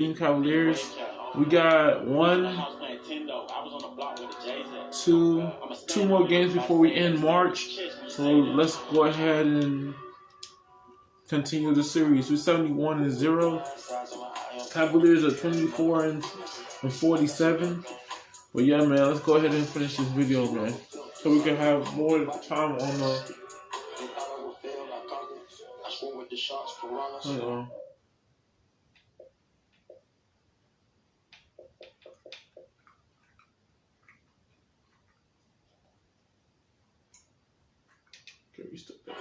Cavaliers. We got two more games before we end March. So let's go ahead and continue the series. We're 71-0. Cavaliers are 24-47. But yeah, man, let's go ahead and finish this video, man, so we can have more time on the. Hold on. Okay, we still there.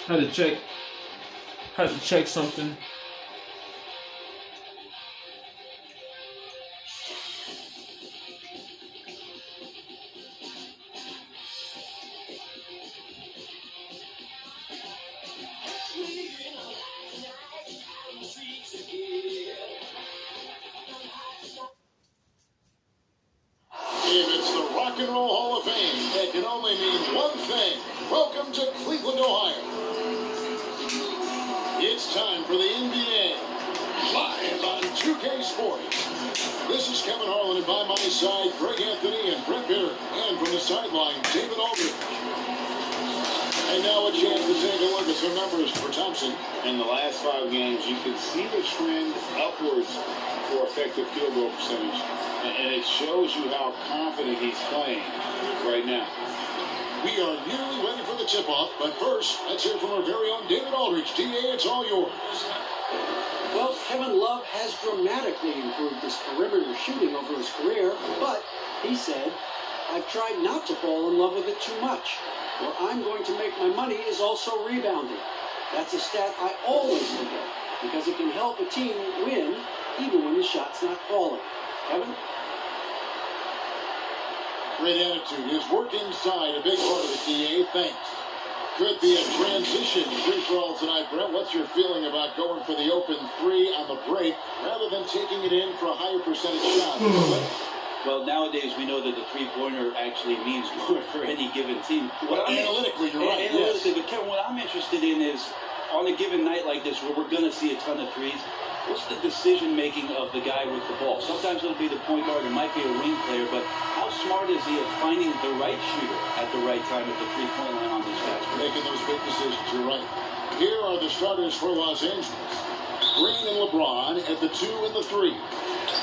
Had to check something. If it's the Rock and Roll Hall of Fame, that can only mean one thing. Welcome to Cleveland, Ohio. It's time for the NBA, live on 2K Sports. This is Kevin Harlan, and by my side, Greg Anthony and Brett Barrett. And from the sideline, David Aldridge. And now a chance to take a look at some numbers for Thompson. In the last 5 games, you can see the trend upwards for effective field goal percentage. And it shows you how confident he's playing right now. We are nearly ready for the tip-off, but first, let's hear from our very own David Aldridge. DA, it's all yours. Well, Kevin Love has dramatically improved his perimeter shooting over his career, but he said, I've tried not to fall in love with it too much. Where I'm going to make my money is also rebounding. That's a stat I always look at, because it can help a team win even when the shot's not falling. Kevin? Great attitude. His work inside, a big part of the DA. Thanks. Could be a transition free-for-all tonight, Brett. What's your feeling about going for the open 3 on the break rather than taking it in for a higher percentage shot? Well, nowadays we know that the three-pointer actually means more for any given team. Analytically, you're right. Analytically, but Kevin, what I'm interested in is, on a given night like this where we're going to see a ton of threes, what's the decision-making of the guy with the ball? Sometimes it'll be the point guard, it might be a wing player, but how smart is he at finding the right shooter at the right time at the three-point line on these fast breaks? Making those big decisions, you're right. Here are the starters for Los Angeles. Green and LeBron at the 2 and the 3.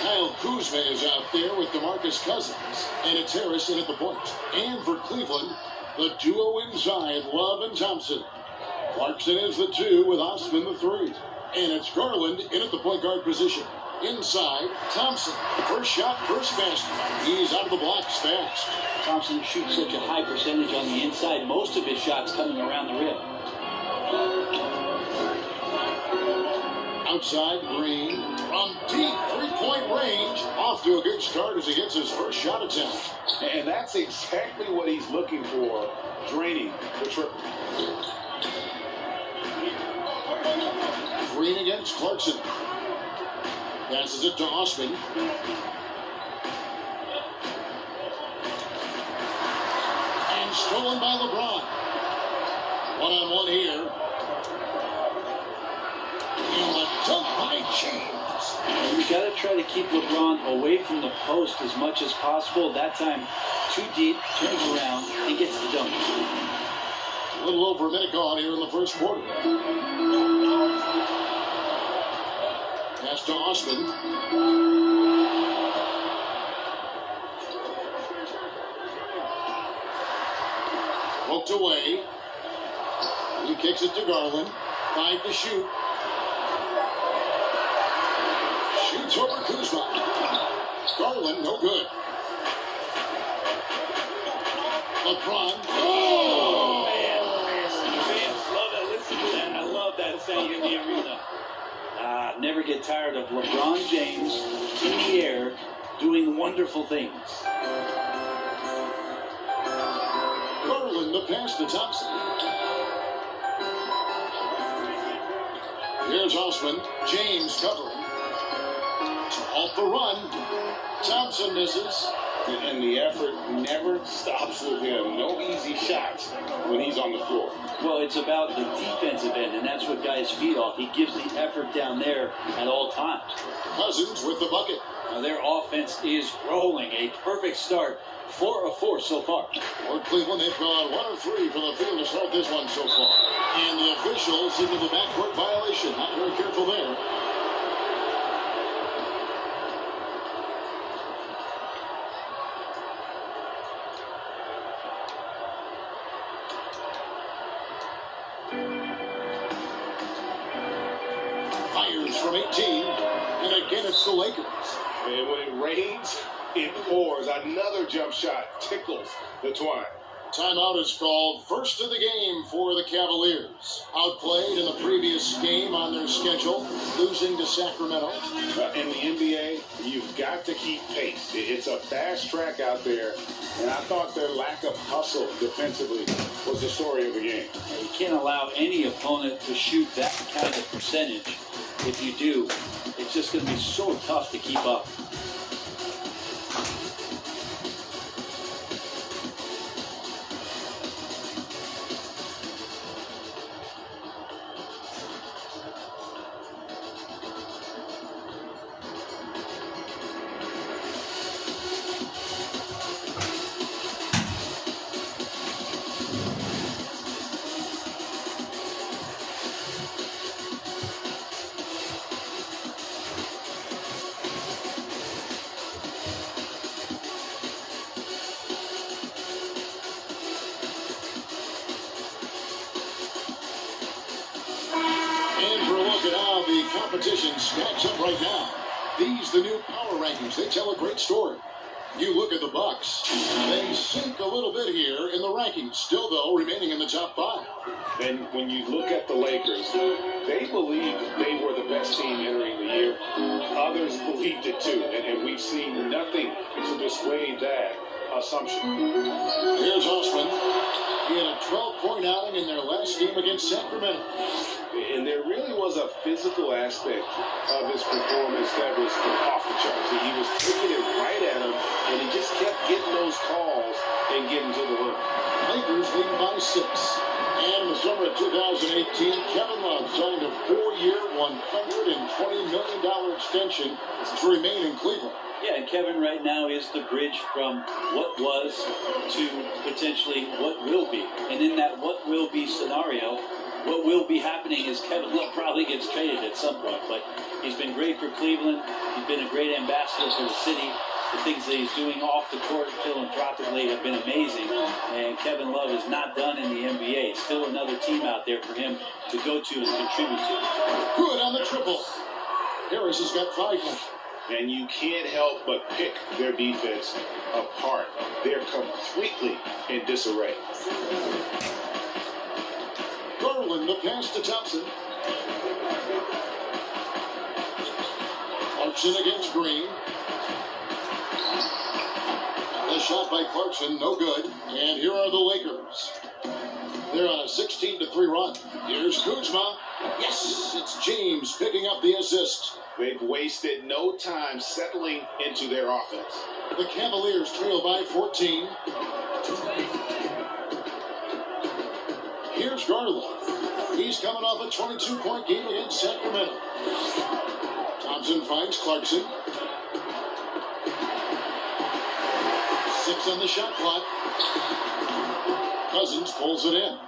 Kyle Kuzma is out there with DeMarcus Cousins, and it's Harris in at the point. And for Cleveland, the duo inside, Love and Thompson. Clarkson is the 2 with Osman the 3. And it's Garland in at the point guard position. Inside, Thompson. First shot, first basket. He's out of the blocks fast. Thompson shoots such a high percentage on the inside. Most of his shots coming around the rim. Outside, Green from deep three-point range. Off to a good start as he gets his first shot attempt. And that's exactly what he's looking for, draining the triple. Green against Clarkson. Passes it to Osman. And stolen by LeBron. One-on-one here. And the dunk by James. You got to try to keep LeBron away from the post as much as possible. That time, too deep, turns around, and gets the dunk. A little over a minute gone here in the first quarter. Pass to Osman. Poked away. He kicks it to Garland. 5 to shoot. Shoots over Kuzma. Garland, no good. LeBron. Oh! Fans love that. Listen to that. I love that saying in the arena. Never get tired of LeBron James in the air doing wonderful things. Garland, the pass to Thompson. Here's Osman. James covering. Off the run. Thompson misses. And the effort never stops with him. No easy shots when he's on the floor. Well, it's about the defensive end, and that's what guys feed off. He gives the effort down there at all times. Cousins with the bucket. Now, their offense is rolling. A perfect start. 4 of 4 so far. For Cleveland, they've gone 1 of 3 from the field to start this one so far. And the officials into the backcourt violation. Not very careful there. Fires from 18. And again, it's the Lakers. And when it rains, it pours. Another jump shot tickles the twine. Timeout is called. First of the game for the Cavaliers. Outplayed in the previous game on their schedule, losing to Sacramento. In the NBA, you've got to keep pace. It's a fast track out there, and I thought their lack of hustle defensively was the story of the game. You can't allow any opponent to shoot that kind of percentage. If you do, it's just going to be so tough to keep up. And for a look at how the competition stacks up right now. These, the new power rankings, they tell a great story. You look at the Bucks, they sink a little bit here in the rankings, still though remaining in the top 5. And when you look at the Lakers, they believed they were the best team entering the year. Others believed it too, and we've seen nothing to dissuade that assumption. Here's Osman. He had a 12-point outing in their last game against Sacramento. And there really was a physical aspect of his performance that was off the charts. He was taking it right at him, and he just kept getting those calls and getting to the rim. Lakers leading by 6. And in the summer of 2018, Kevin Love signed a 4-year, $120 million extension to remain in Cleveland. Yeah, and Kevin right now is the bridge from what was to potentially what will be. And in that what will be scenario, what will be happening is Kevin Love probably gets traded at some point. But he's been great for Cleveland. He's been a great ambassador for the city. The things that he's doing off the court philanthropically have been amazing. And Kevin Love is not done in the NBA. Still another team out there for him to go to and contribute to. Good on the triple. Harris has got 5 now. And you can't help but pick their defense apart. They're completely in disarray. Garland, the pass to Thompson. Clarkson against Green. The shot by Clarkson, no good. And here are the Lakers. They're on a 16-3 run. Here's Kuzma. Yes, it's James picking up the assist. They've wasted no time settling into their offense. The Cavaliers trail by 14. Here's Garland. He's coming off a 22-point game against Sacramento. Thompson finds Clarkson. 6 on the shot clock. Cousins pulls it in.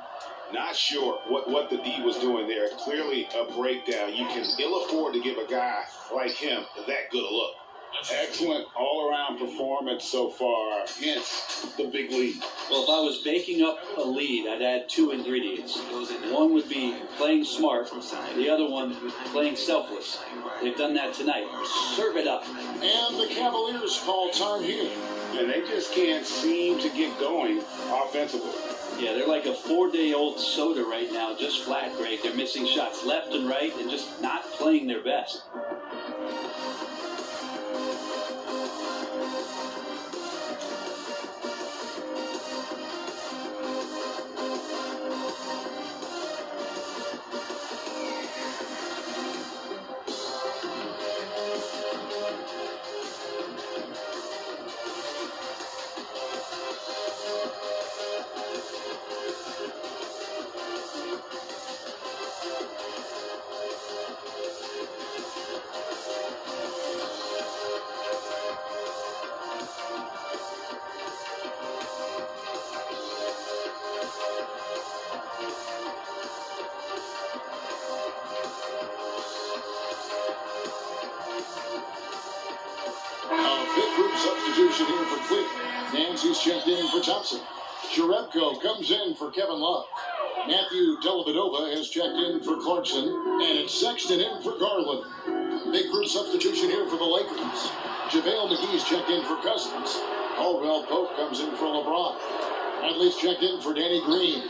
Not sure what the D was doing there. Clearly a breakdown. You can ill afford to give a guy like him that good a look. Excellent all-around performance so far against the big lead. Well, if I was baking up a lead, I'd add 2 ingredients. One would be playing smart. The other one, playing selfless. They've done that tonight. Serve it up. And the Cavaliers call time here. And they just can't seem to get going offensively. Yeah, they're like a 4-day-old soda right now, just flat, Greg. They're missing shots left and right and just not playing their best. checked in for Thompson. Jerebko comes in for Kevin Love. Matthew Dellavedova has checked in for Clarkson. And it's Sexton in for Garland. Big group substitution here for the Lakers. JaVale McGee's checked in for Cousins. Caldwell Pope comes in for LeBron. Bradley's checked in for Danny Green.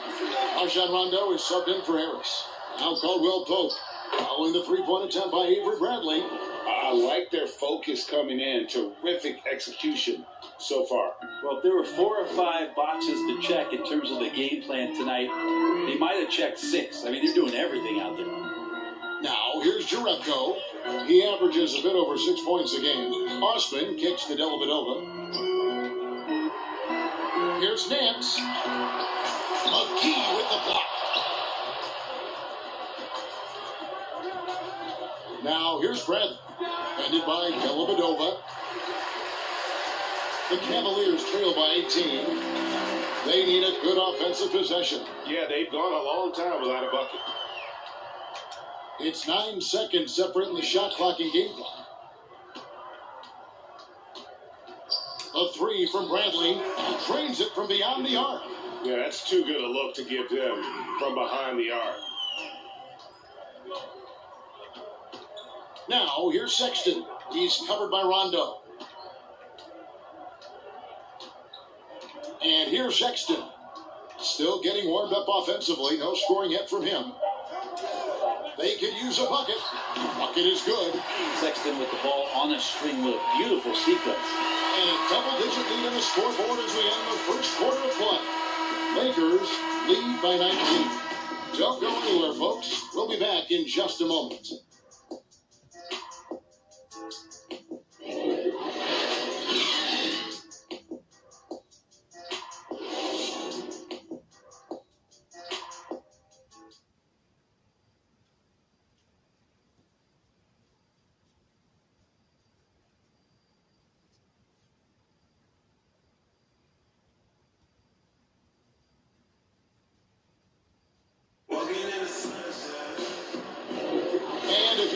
Rajon Rondo is subbed in for Harris. Now Caldwell Pope. Following the three-point attempt by Avery Bradley. I like their focus coming in. Terrific execution so far. Well, if there were 4 or 5 boxes to check in terms of the game plan tonight, they might have checked 6. I mean, they're doing everything out there. Now, here's Jerebko. He averages a bit over 6 points a game. Osman kicks to Dellavedova. Here's Nance. McGee with the block. Now, here's Bradley. Ended by Dellavedova. The Cavaliers trail by 18. They need a good offensive possession. Yeah, they've gone a long time without a bucket. It's 9 seconds separating the shot clock and game clock. A three from Bradley. He drains it from beyond the arc. Yeah, that's too good a look to give them from behind the arc. Now, here's Sexton. He's covered by Rondo. And here's Sexton. Still getting warmed up offensively. No scoring yet from him. They could use a bucket. Bucket is good. Sexton with the ball on a string with a beautiful sequence. And a double-digit lead on the scoreboard as we end the first quarter of play. Lakers lead by 19. Don't go anywhere, folks. We'll be back in just a moment.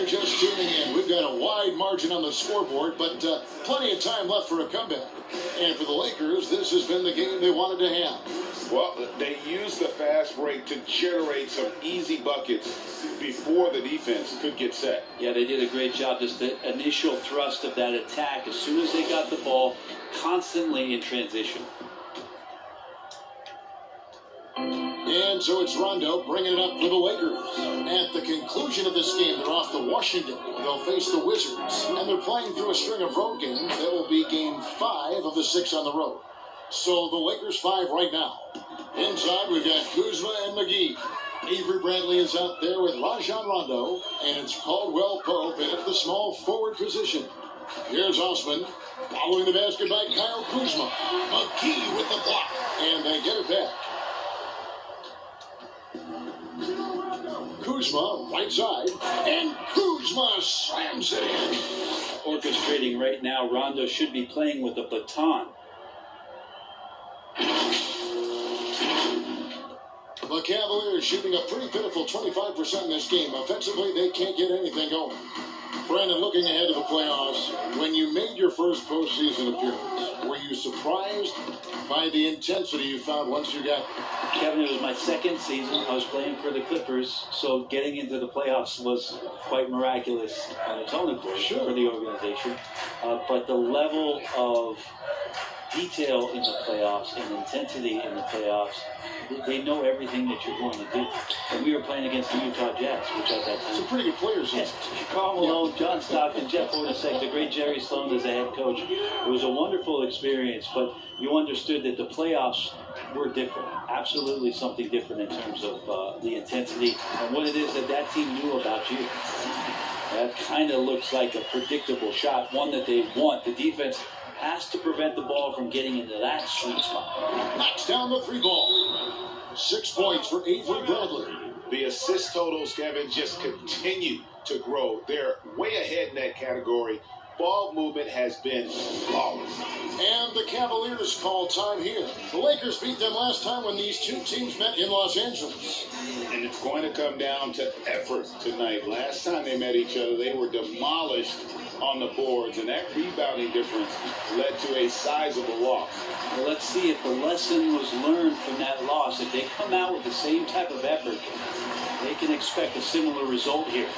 Just tuning in, we've got a wide margin on the scoreboard, but plenty of time left for a comeback. And for the Lakers, this has been the game they wanted to have. Well, they used the fast break to generate some easy buckets before the defense could get set. Yeah, they did a great job. Just the initial thrust of that attack, as soon as they got the ball, constantly in transition. And so it's Rondo bringing it up for the Lakers. At the conclusion of this game, they're off to Washington. They'll face the Wizards. And they're playing through a string of road games. That will be game 5 of the 6 on the road. So the Lakers 5 right now. Inside, we've got Kuzma and McGee. Avery Bradley is out there with Rajon Rondo. And it's Caldwell Pope in at the small forward position. Here's Osman. Following the basket by Kyle Kuzma. McGee with the block. And they get it back. Kuzma, right side, and Kuzma slams it in. Orchestrating right now, Rondo should be playing with a baton. The Cavaliers shooting a pretty pitiful 25% in this game. Offensively, they can't get anything going. Brandon, looking ahead to the playoffs, when you made your first postseason appearance, were you surprised by the intensity you found once you got there? Kevin, it was my second season. I was playing for the Clippers, so getting into the playoffs was quite miraculous on its own, of course, for the organization. But the level of detail in the playoffs and intensity in the playoffs, they know everything that you're going to do. And we were playing against the Utah Jazz, which at that time... Some pretty good players. Yes, Karl Malone, John Stockton, Jeff Hornacek, the great Jerry Sloan as the head coach. It was a wonderful experience, but you understood that the playoffs were different. Absolutely something different in terms of the intensity and what it is that team knew about you. That kind of looks like a predictable shot, one that they want. The defense has to prevent the ball from getting into that sweet spot. Knocks down the 3 ball. 6 points for Avery Bradley. The assist totals, Kevin, just continue to grow. They're way ahead in that category Ball movement has been flawless. And the Cavaliers call time here. The Lakers beat them last time when these two teams met in Los Angeles. And it's going to come down to effort tonight. Last time they met each other, they were demolished on the boards, and that rebounding difference led to a sizable loss. Well, let's see if the lesson was learned from that loss. If they come out with the same type of effort, they can expect a similar result here.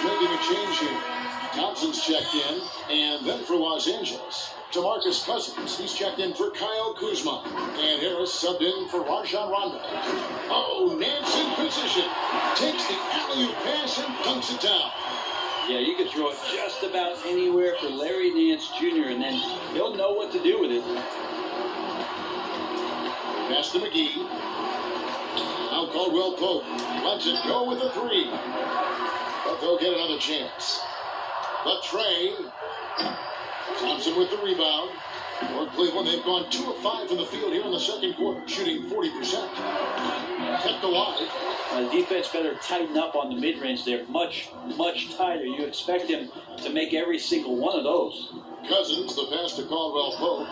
Making a change here. Thompson's checked in, and then for Los Angeles, DeMarcus Cousins. He's checked in for Kyle Kuzma, and Harris subbed in for Rajon Rondo. Oh, Nance in position. Takes the alley-oop pass and dunks it down. Yeah, you can throw it just about anywhere for Larry Nance Jr., and then he'll know what to do with it. Pass to McGee. Now Caldwell Pope lets it go with a three. But they'll get another chance. But Trey. Thompson with the rebound. For Cleveland, they've gone 2 of 5 from the field here in the second quarter, shooting 40%. Kept alive. The defense better tighten up on the mid-range. They're much, much tighter. You expect him to make every single one of those. Cousins, the pass to Caldwell Pope.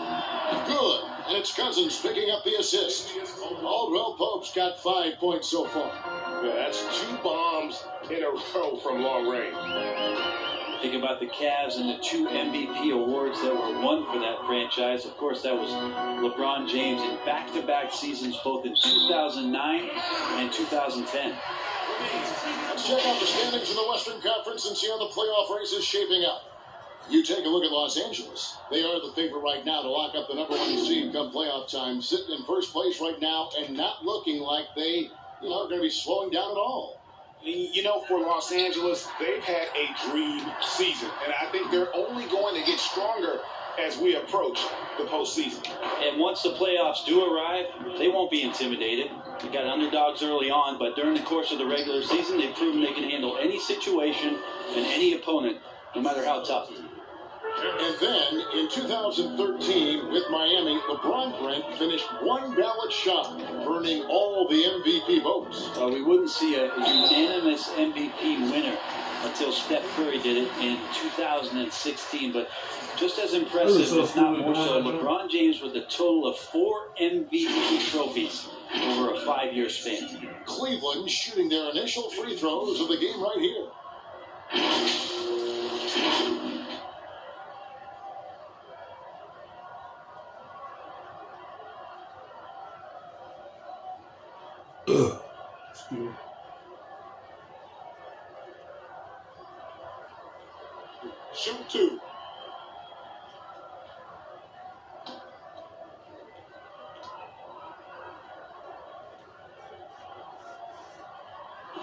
Good. And it's Cousins picking up the assist. Caldwell Pope's got 5 points so far. Yeah, that's 2 bombs in a row from long range. Think about the Cavs and the 2 MVP awards that were won for that franchise. Of course, that was LeBron James in back-to-back seasons, both in 2009 and 2010. Let's check out the standings in the Western Conference and see how the playoff race is shaping up. You take a look at Los Angeles. They are the favorite right now to lock up the number 1 seed come playoff time. Sitting in first place right now and not looking like they, are going to be slowing down at all. You know, for Los Angeles, they've had a dream season, and I think they're only going to get stronger as we approach the postseason. And once the playoffs do arrive, they won't be intimidated. They got underdogs early on, but during the course of the regular season, they've proven they can handle any situation and any opponent, no matter how tough. And then, in 2013, with Miami, LeBron Brent finished 1 ballot shy, earning all the MVP votes. We wouldn't see a unanimous MVP winner until Steph Curry did it in 2016. But just as impressive, if not more so, LeBron James with a total of 4 MVP trophies over a 5-year span. Cleveland shooting their initial free throws of the game right here. Shoot 2.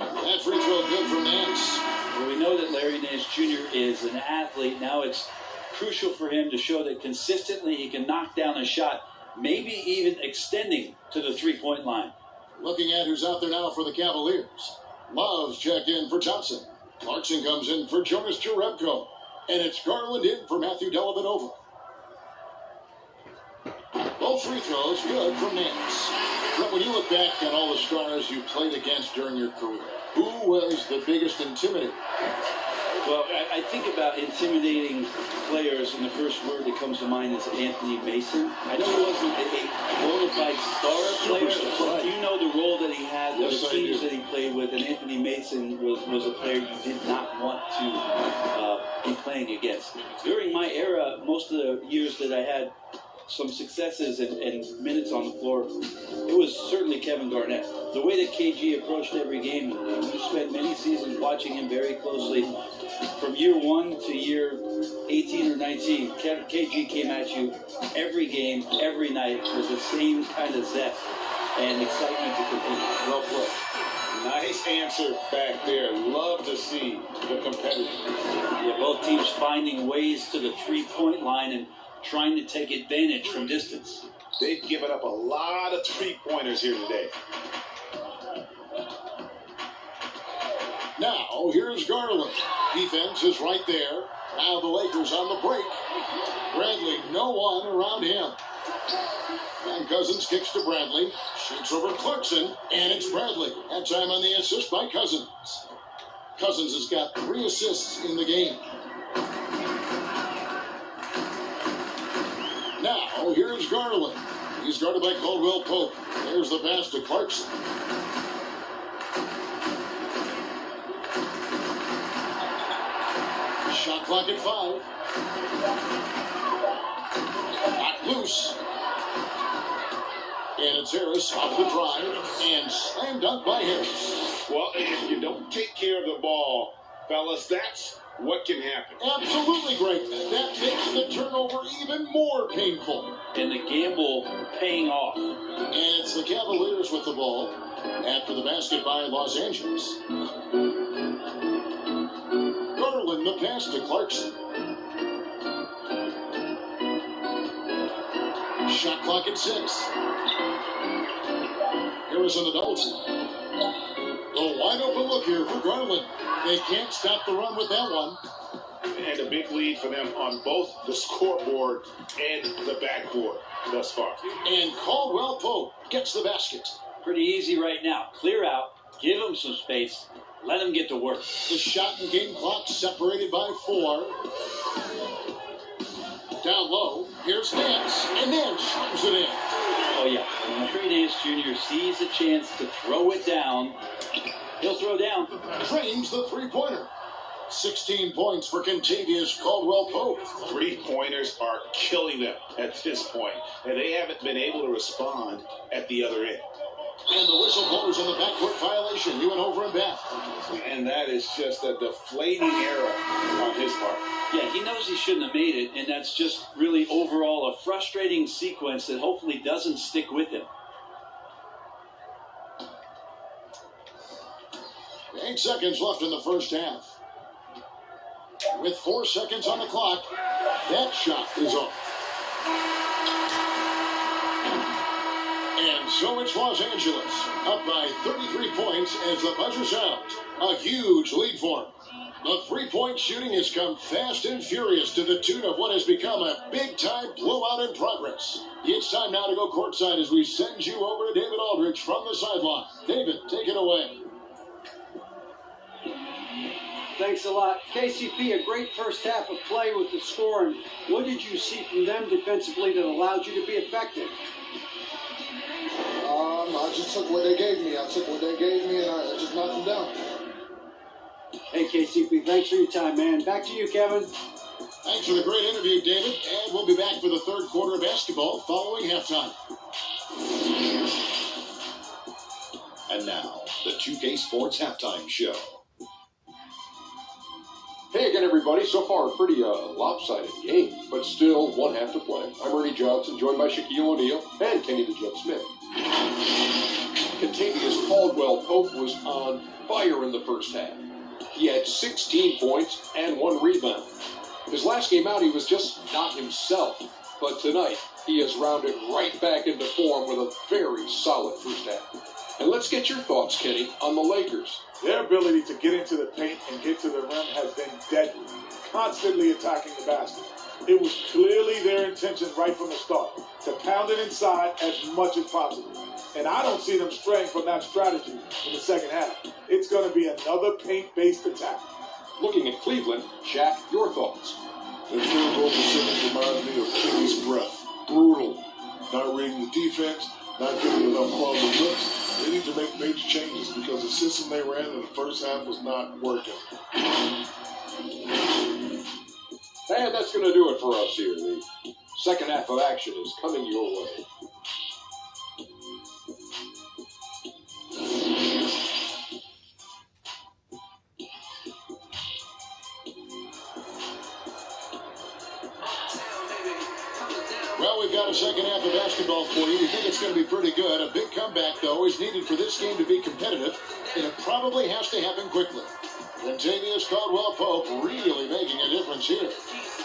That free throw good for Nance. Well, we know that Larry Nance Jr. is an athlete. Now it's crucial for him to show that consistently he can knock down a shot, maybe even extending to the three-point line. Looking at who's out there now for the Cavaliers. Love's checked in for Thompson. Clarkson comes in for Jonas Jerebko. And it's Garland in for Matthew Dellavedova. Both free throws good from Nance. But when you look back at all the stars you played against during your career, who was the biggest intimidator? Well, I think about intimidating players, and the first word that comes to mind is Anthony Mason. I know he wasn't a bona fide star player, but you know the role that he had with the teams that he played with, and Anthony Mason was a player you did not want to be playing against. During my era, most of the years that I had some successes and minutes on the floor, it was certainly Kevin Garnett. The way that KG approached every game, and you spent many seasons watching him very closely. From year 1 to year 18 or 19, KG came at you every game, every night with the same kind of zest and excitement to compete. Well played. Nice answer back there. Love to see the competitive. Yeah, both teams finding ways to the three-point line and trying to take advantage from distance. They've given up a lot of three-pointers here today. Now, here's Garland. Defense is right there. Now the Lakers on the break. Bradley, no one around him. And Cousins kicks to Bradley. Shoots over Clarkson, and it's Bradley. That time on the assist by Cousins. Cousins has got 3 assists in the game. Now, here's Garland. He's guarded by Caldwell Pope. There's the pass to Clarkson. Shot clock at 5. Knocked loose. And it's Harris off the drive and slam dunk by Harris. Well, if you don't take care of the ball, fellas, that's what can happen. Absolutely great. That makes the turnover even more painful. And the gamble paying off. And it's the Cavaliers with the ball after the basket by Los Angeles. Garland, the pass to Clarkson. Shot clock at 6. Harrison the double team. The wide open look here for Garland. They can't stop the run with that one. And a big lead for them on both the scoreboard and the backboard thus far. And Caldwell Pope gets the basket. Pretty easy right now. Clear out, give them some space, let them get to work. The shot and game clock separated by 4. Down low, here's Nance, and Nance slams it in. Oh, yeah. When Larry Nance Jr. sees a chance to throw it down, he'll throw down. Drains the three-pointer. 16 points for Contavious Caldwell Pope. Three-pointers are killing them at this point, and they haven't been able to respond at the other end. And the whistle blows on the backcourt violation. He went over and back. And that is just a deflating error on his part. Yeah, he knows he shouldn't have made it, and that's just really overall a frustrating sequence that hopefully doesn't stick with him. 8 seconds left in the first half. With 4 seconds on the clock, that shot is off. And so it's Los Angeles, up by 33 points as the buzzer sounds. A huge lead for them. The three-point shooting has come fast and furious to the tune of what has become a big-time blowout in progress. It's time now to go courtside as we send you over to David Aldridge from the sideline. David, take it away. Thanks a lot. KCP, a great first half of play with the score. And what did you see from them defensively that allowed you to be effective? I just took what they gave me. I took what they gave me, and I just knocked them down. Hey, KCP, thanks for your time, man. Back to you, Kevin. Thanks for the great interview, David. And we'll be back for the third quarter of basketball following halftime. And now, the 2K Sports Halftime Show. Hey again, everybody. So far, a pretty lopsided game, but still one half to play. I'm Ernie Johnson, joined by Shaquille O'Neal and Kenny the Jet Smith. Contavious Caldwell Pope was on fire in the first half. He had 16 points and 1 rebound. His last game out, he was just not himself. But tonight, he has rounded right back into form with a very solid first half. And let's get your thoughts, Kenny, on the Lakers. Their ability to get into the paint and get to the rim has been deadly, constantly attacking the basket. It was clearly their intention right from the start to pound it inside as much as possible. And I don't see them straying from that strategy in the second half. It's going to be another paint-based attack. Looking at Cleveland, Shaq, your thoughts. Their field goal percentage reminds me of Kenny's breath. Brutal. Not reading the defense, not getting enough quality looks. They need to make major changes because the system they ran in the first half was not working. And that's going to do it for us here. The second half of action is coming your way. Well, we've got a second half of basketball for you. We think it's going to be pretty good. A big comeback, though, is needed for this game to be competitive, and it probably has to happen quickly. Latavius Caldwell-Pope really making a difference here.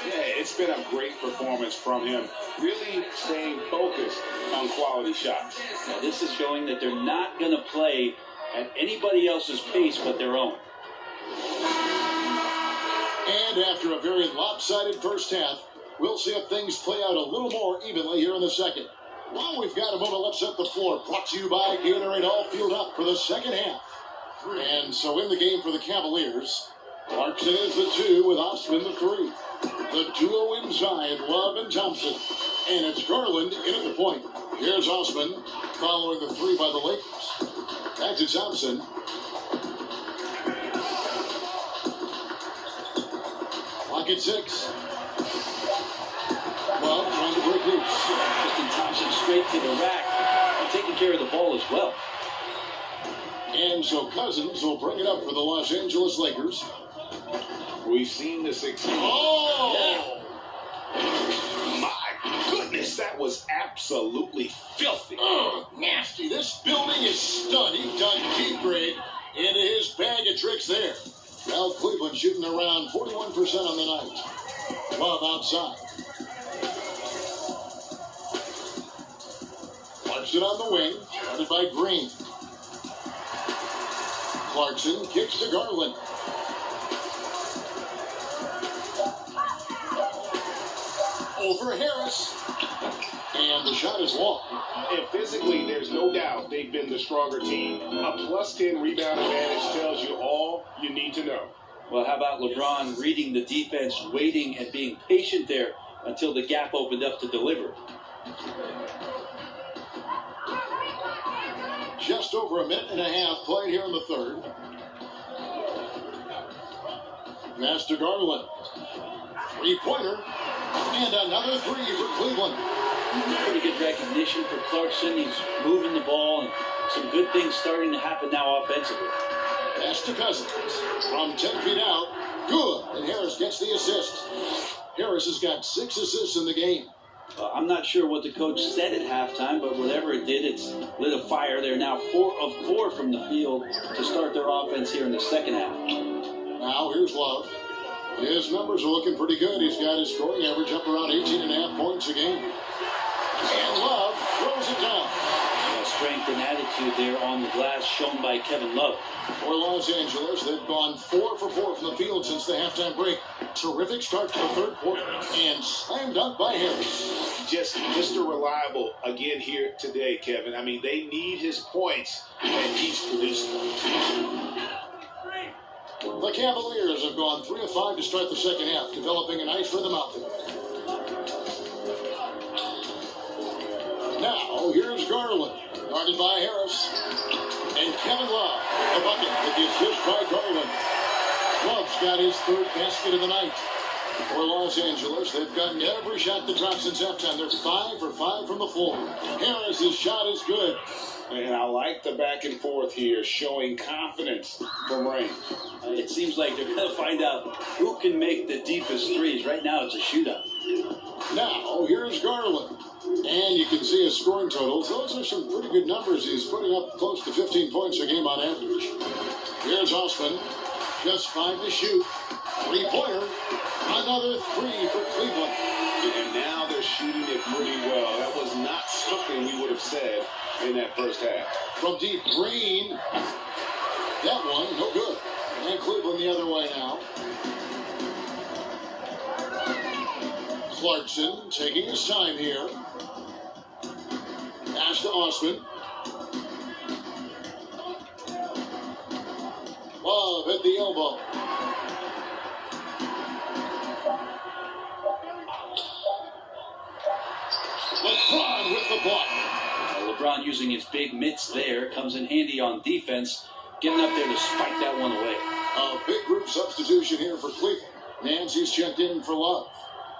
Yeah, it's been a great performance from him. Really staying focused on quality shots. Now, this is showing that they're not going to play at anybody else's pace but their own. And after a very lopsided first half, we'll see if things play out a little more evenly here in the second. Well, we've got a moment. Let's set the floor. Brought to you by Gatorade, all fueled up for the second half. And so in the game for the Cavaliers, Clarkson is the 2 with Osman the 3. The duo inside, Love and Thompson. And it's Garland in at the point. Here's Osman following the 3 by the Lakers. Back to Thompson. Clock at 6. Love trying to break loose. Justin Thompson straight to the rack and taking care of the ball as well. And so Cousins will bring it up for the Los Angeles Lakers. We've seen the success. Oh! Yeah. My goodness, that was absolutely filthy. Oh, nasty. This building is stunned. He dug deep grade into his bag of tricks there. Well, Cleveland shooting around 41% on the night. Love outside. Clarkson on the wing, guarded by Green. Clarkson kicks to Garland. Over Harris. And the shot is long. And physically, there's no doubt they've been the stronger team. A plus 10 rebound advantage tells you all you need to know. Well, how about LeBron reading the defense, waiting and being patient there until the gap opened up to deliver? Just over a minute and a half played here in the third. Pass to Garland. Three-pointer. And another 3 for Cleveland. Pretty good recognition for Clarkson. He's moving the ball and some good things starting to happen now offensively. Pass to Cousins. From 10 feet out. Good. And Harris gets the assist. Harris has got 6 assists in the game. I'm not sure what the coach said at halftime, but whatever it did, it's lit a fire. They're now 4 of 4 from the field to start their offense here in the second half. Now here's Love. His numbers are looking pretty good. He's got his scoring average up around 18.5 points a game. And Love throws it down. Strength and attitude there on the glass shown by Kevin Love. For Los Angeles, they've gone 4 for 4 from the field since the halftime break. Terrific start to the third quarter. And slam dunk by Harris. Just Mr. Reliable again here today, Kevin. I mean, they need his points, and he's producing them. The Cavaliers have gone 3 of 5 to start the second half, developing a nice rhythm out there. Now, here's Garland, guarded by Harris. And Kevin Love, a bucket with the assist by Garland. Love's got his 3rd basket of the night. For Los Angeles, they've gotten every shot that dropped since halftime. They're 5 for 5 from the floor. Harris's shot is good. And I like the back and forth here, showing confidence from range. It seems like they're going to find out who can make the deepest threes. Right now, it's a shootout. Now, here's Garland. And you can see his scoring totals. Those are some pretty good numbers. He's putting up close to 15 points a game on average. Here's Osman. Just 5 to shoot. 3-pointer. Another 3 for Cleveland. And now they're shooting it pretty well. That was not something we would have said in that first half. From deep, Green. That one, no good. And Cleveland the other way now. Clarkson taking his time here. Pass to Osman. Love at the elbow. LeBron with the block. LeBron using his big mitts there comes in handy on defense, getting up there to spike that one away. A big group substitution here for Cleveland. Nancy's checked in for Love.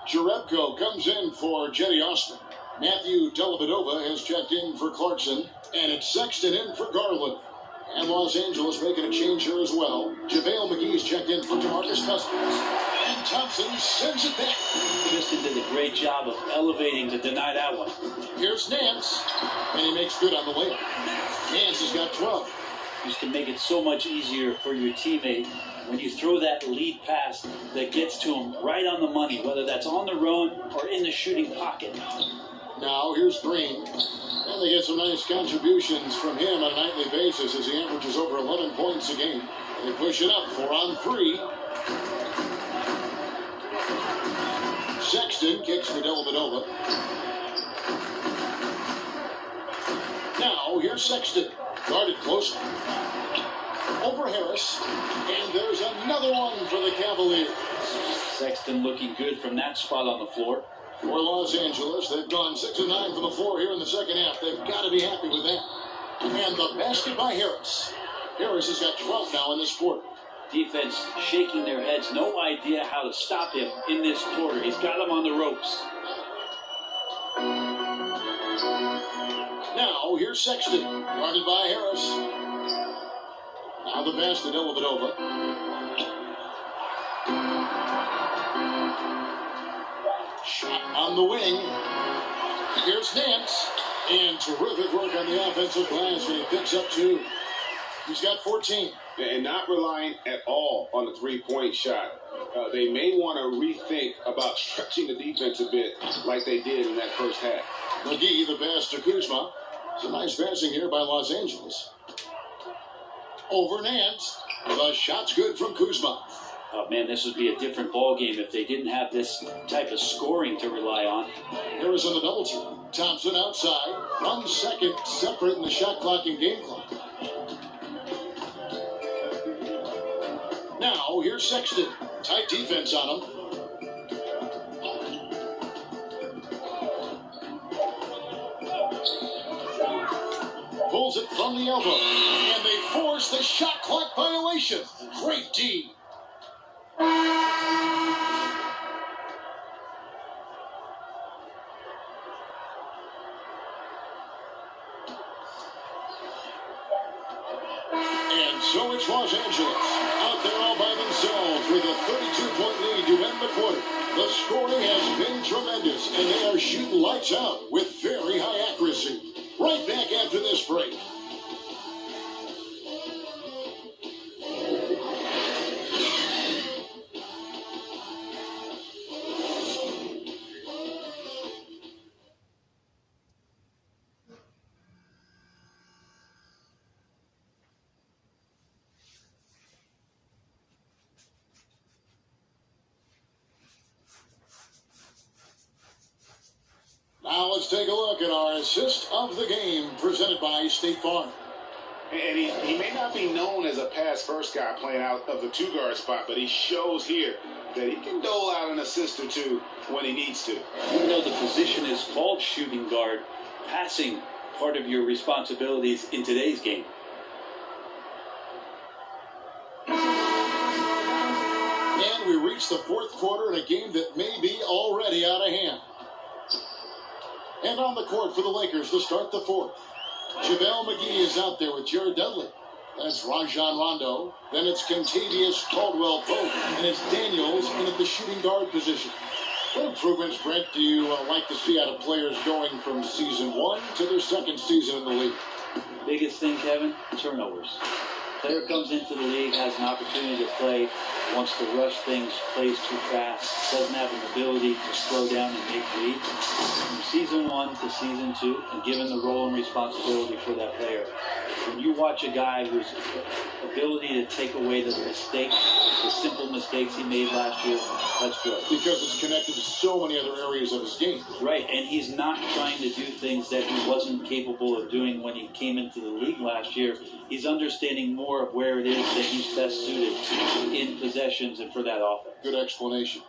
Jerebko comes in for Jetty Osman. Matthew Dellavedova has checked in for Clarkson. And it's Sexton in for Garland. And Los Angeles making a change here as well. JaVale McGee's checked in for DeMarcus Cousins. And Thompson sends it back. Tristan did a great job of elevating to deny that one. Here's Nance, and he makes good on the layup. Nance has got 12. Used to make it so much easier for your teammate when you throw that lead pass that gets to him right on the money, whether that's on the run or in the shooting pocket. Now here's Green, and they get some nice contributions from him on a nightly basis as he averages over 11 points a game. They push it up 4 on 3. Sexton kicks for Dellavedova. Now here's Sexton, guarded closely. Over Harris, and there's another one for the Cavaliers. Sexton looking good from that spot on the floor. For Los Angeles, they've gone 6 of 9 from the floor here in the second half. They've got to be happy with that. And the basket by Harris. Harris has got 12 now in this quarter. Defense shaking their heads, no idea how to stop him in this quarter. He's got him on the ropes. Now here's Sexton, guarded by Harris. Now the pass to Dellavedova. Shot on the wing. Here's Nance. And terrific work on the offensive glass when he picks up 2. He's got 14. And not relying at all on the three-point shot. They may want to rethink about stretching the defense a bit like they did in that first half. McGee, the pass to Kuzma. Some nice passing here by Los Angeles. Over Nance. The shot's good from Kuzma. Oh, man, this would be a different ball game if they didn't have this type of scoring to rely on. Harris on the double team. Thompson outside. 1 second separate in the shot clock and game clock. Now, here's Sexton. Tight defense on him. Pulls it from the elbow. And they force the shot clock violation. Great D. And so it's Los Angeles out there all by themselves with a 32-point lead to end the quarter. The scoring has been tremendous, and they are shooting lights out with very high accuracy. Right back after this break. Now let's take a look at our assist of the game presented by State Farm. And he may not be known as a pass-first guy playing out of the two-guard spot, but he shows here that he can dole out an assist or two when he needs to. Even though the position is called shooting guard, passing part of your responsibilities in today's game. And we reach the fourth quarter in a game that may be already out of hand. And on the court for the Lakers to start the fourth. JaVale McGee is out there with Jared Dudley. That's Rajon Rondo. Then it's Kentavious Caldwell-Pope. And it's Daniels in at the shooting guard position. What improvements, Brent, do you like to see out of players going from season 1 to their second season in the league? Biggest thing, Kevin, turnovers. Player comes into the league, has an opportunity to play, wants to rush things, plays too fast, doesn't have an ability to slow down and make reads. From season 1 to season 2, and given the role and responsibility for that player, when you watch a guy whose ability to take away the mistakes, the simple mistakes he made last year, that's good. Because it's connected to so many other areas of his game. Right, and he's not trying to do things that he wasn't capable of doing when he came into the league last year. He's understanding more of where it is that he's best suited in possessions and for that offense. Good explanation.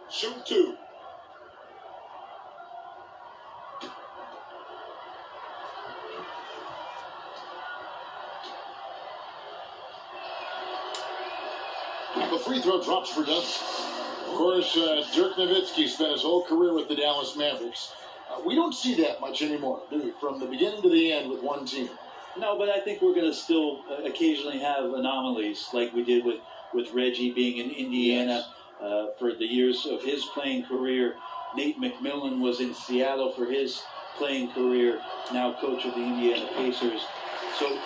Shoot 2. The free throw drops for Douglas. Of course, Dirk Nowitzki spent his whole career with the Dallas Mavericks. We don't see that much anymore, do we? From the beginning to the end with one team. No, but I think we're going to still occasionally have anomalies like we did with Reggie being in Indiana for the years of his playing career. Nate McMillan was in Seattle for his playing career, now coach of the Indiana Pacers. So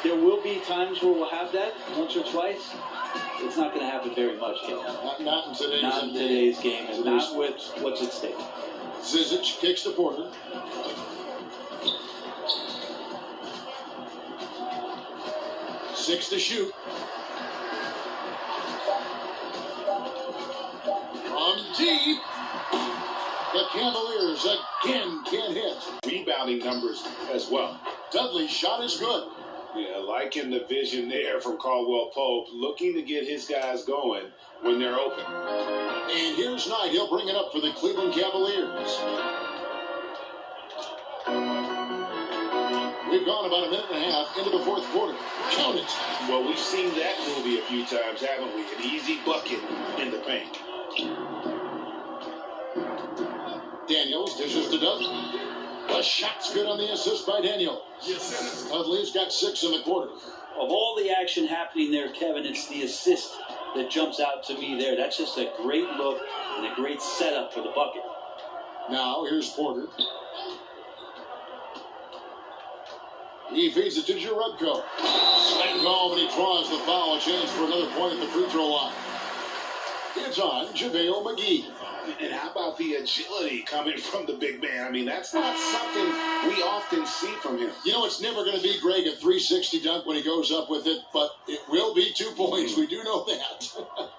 there will be times where we'll have that once or twice. It's not going to happen very much, Kevin. Not in today's Not in today's game, and not with what's at stake. Zizic kicks to Porter. Six to shoot. From deep. The Cavaliers again can't hit. Rebounding numbers as well. Dudley's shot is good. Yeah, liking the vision there from Caldwell Pope, looking to get his guys going when they're open. And here's Knight. He'll bring it up for the Cleveland Cavaliers. We've gone about a minute and a half into the fourth quarter. Count it. Well, we've seen that movie a few times, haven't we? An easy bucket in the paint. Daniels dishes to Dudley. The shot's good on the assist by Daniels. Dudley's got 6 in the quarter. Of all the action happening there, Kevin, it's the assist that jumps out to me there. That's just a great look and a great setup for the bucket. Now, here's Porter. He feeds it to Jerebko. Slam call, but he draws the foul. A chance for another point at the free throw line. It's on JaVale McGee. And how about the agility coming from the big man? I mean, that's not something we often see from him. You know, it's never going to be Greg a 360 dunk when he goes up with it, but it will be 2 points. We do know that.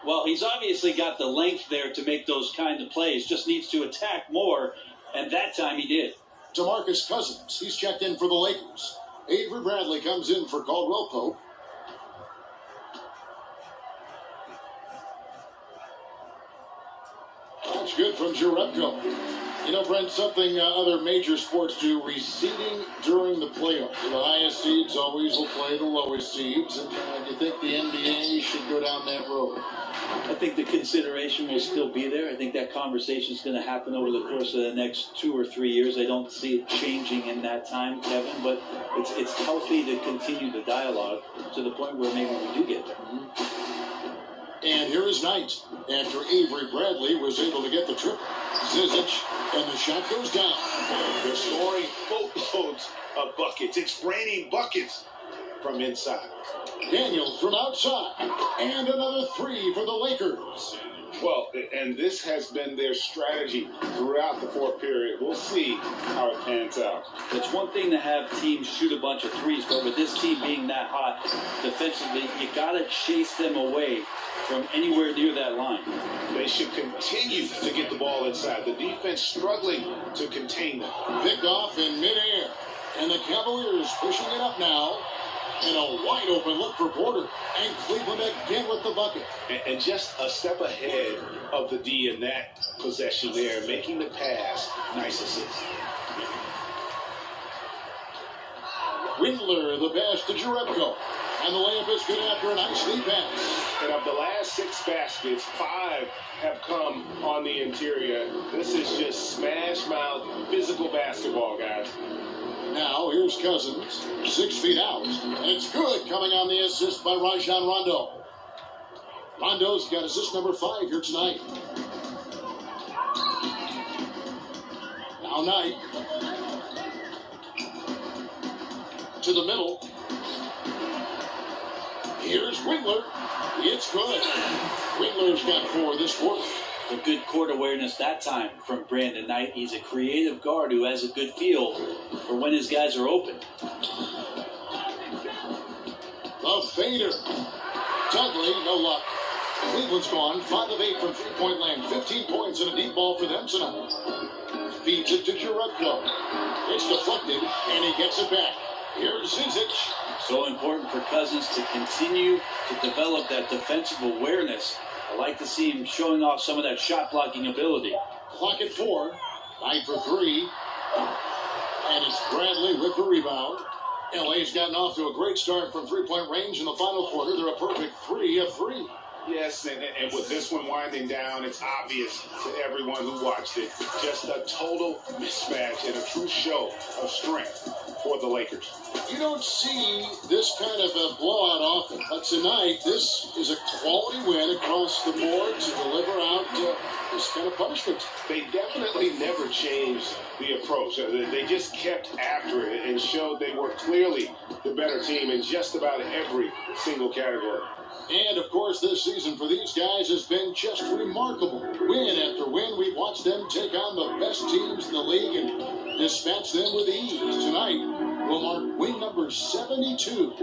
Well, he's obviously got the length there to make those kind of plays. Just needs to attack more, and that time he did. DeMarcus Cousins, he's checked in for the Lakers. Avery Bradley comes in for Caldwell Pope. That's good from Jerebko. You know, Brent, something other major sports do, reseeding during the playoffs. The highest seeds always will play the lowest seeds. And do you think the NBA should go down that road? I think the consideration will still be there. I think that conversation is going to happen over the course of the next 2 or 3 years. I don't see it changing in that time, Kevin, but it's healthy to continue the dialogue to the point where maybe we do get there. And here is Knight after Avery Bradley was able to get the triple. Zizic, and the shot goes down. They're scoring boatloads of buckets. It's raining buckets from inside. Daniels from outside. And another 3 for the Lakers. Well, and this has been their strategy throughout the fourth period. We'll see how it pans out. It's one thing to have teams shoot a bunch of threes, but with this team being that hot defensively, you got to chase them away from anywhere near that line. They should continue to get the ball inside. The defense struggling to contain them. Picked off in midair. And the Cavaliers pushing it up now. And a wide open look for Porter. And Cleveland again with the bucket. And just a step ahead of the D in that possession there, making the pass. Nice assist. Windler, the pass to Jerebko. And the layup is good after a nice lead pass. And of the last 6 baskets, 5 have come on the interior. This is just smash mouth physical basketball, guys. Now, here's Cousins, 6 feet out. And it's good coming on the assist by Rajon Rondo. Rondo's got assist number 5 here tonight. Now Knight. To the middle. Here's Windler. It's good. Windler's got 4 this quarter. A good court awareness that time from Brandon Knight. He's a creative guard who has a good feel for when his guys are open. The fader. Dudley, no luck. Cleveland's gone 5 of 8 from three-point land. 15 points and a deep ball for them tonight. Feeds it to Jerebko. It's deflected, and he gets it back. Here's Zizic. So important for Cousins to continue to develop that defensive awareness. I like to see him showing off some of that shot blocking ability. Clock at 4. Knight for 3. And it's Bradley with the rebound. LA's gotten off to a great start from three-point range in the final quarter. They're a perfect 3 of 3. Yes, and with this one winding down, it's obvious to everyone who watched it. Just a total mismatch and a true show of strength for the Lakers. You don't see this kind of a blowout often, but tonight this is a quality win across the board to deliver out this kind of punishment. They definitely never changed the approach. They just kept after it and showed they were clearly the better team in just about every single category. And, of course, this season for these guys has been just remarkable. Win after win, we've watched them take on the best teams in the league and dispatch them with ease. Tonight will mark win number 72,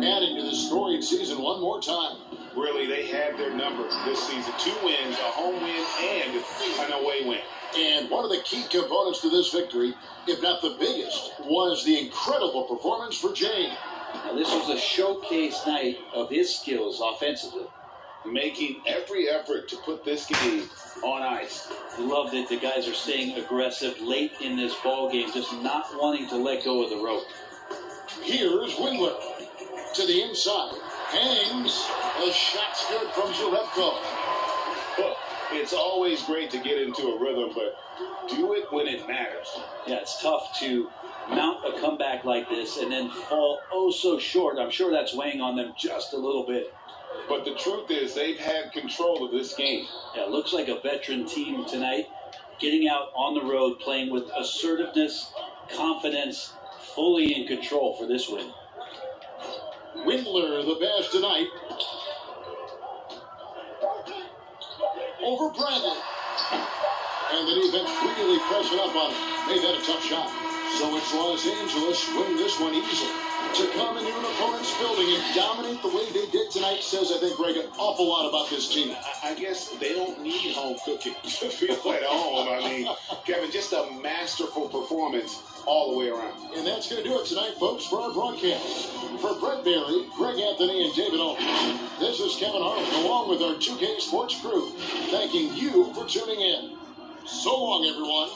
adding to the storied season one more time. Really, they had their number this season. 2 wins, a home win, and an away win. And one of the key components to this victory, if not the biggest, was the incredible performance for Jane. Now, this was a showcase night of his skills offensively. Making every effort to put this game on ice. Love that the guys are staying aggressive late in this ball game, just not wanting to let go of the rope. Here's Windler to the inside. Hangs. The shot's good from Jerebko. It's always great to get into a rhythm, but do it when it matters. Yeah, it's tough to mount a comeback like this and then fall oh so short. I'm sure that's weighing on them just a little bit. But the truth is they've had control of this game. Yeah, it looks like a veteran team tonight, getting out on the road, playing with assertiveness, confidence, fully in control for this win. Windler the best tonight. Over Bradley. And the defense really pressing up on him. Made that a tough shot. So it's Los Angeles winning this one easily. To come into an opponent's building and dominate the way they did tonight says, I think, Greg, an awful lot about this team. I guess they don't need home cooking to feel at home. I mean, Kevin, just a masterful performance all the way around. And that's going to do it tonight, folks, for our broadcast. For Brett Barry, Greg Anthony, and David Owens, this is Kevin Hart, along with our 2K Sports crew, thanking you for tuning in. So long, everyone.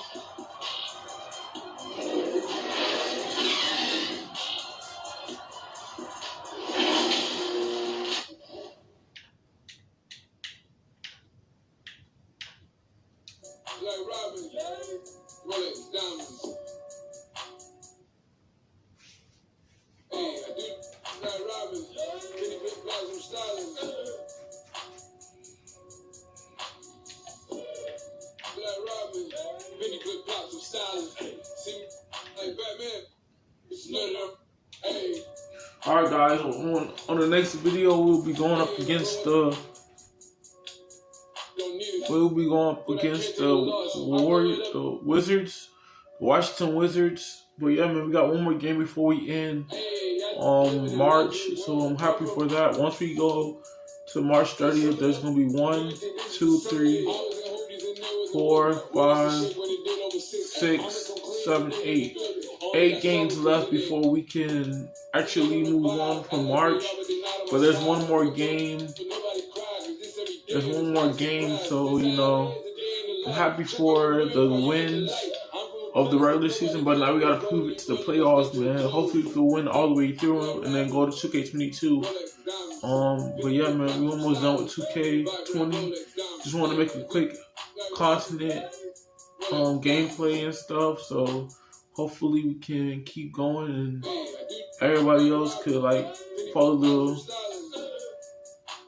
Alright guys, on the next video we'll be going up against the Wizards, the Washington Wizards. But yeah, man, we got one more game before we end March, so I'm happy for that. Once we go to March 30th, there's gonna be 1, 2, 3, 4, 5, 6, 7, 8. 8 games left before we can actually move on from March. But there's one more game. So, you know, I'm happy for the wins of the regular season, but now we got to prove it to the playoffs, man. Hopefully we can win all the way through and then go to 2K22. But yeah, man, we almost done with 2K20. Just want to make a quick continent gameplay and stuff, so hopefully we can keep going and everybody else could like follow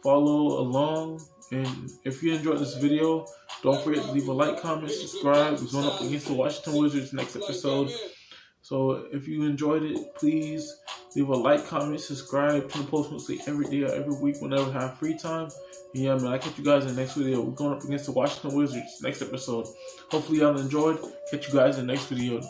along. And if you enjoyed this video, don't forget to leave a like, comment, subscribe. We're going up against the Washington Wizards next episode. So if you enjoyed it, please leave a like, comment, subscribe. Try to post mostly every day or every week whenever I have free time. And yeah, man, I'll catch you guys in the next video. We're going up against the Washington Wizards next episode. Hopefully y'all enjoyed. Catch you guys in the next video.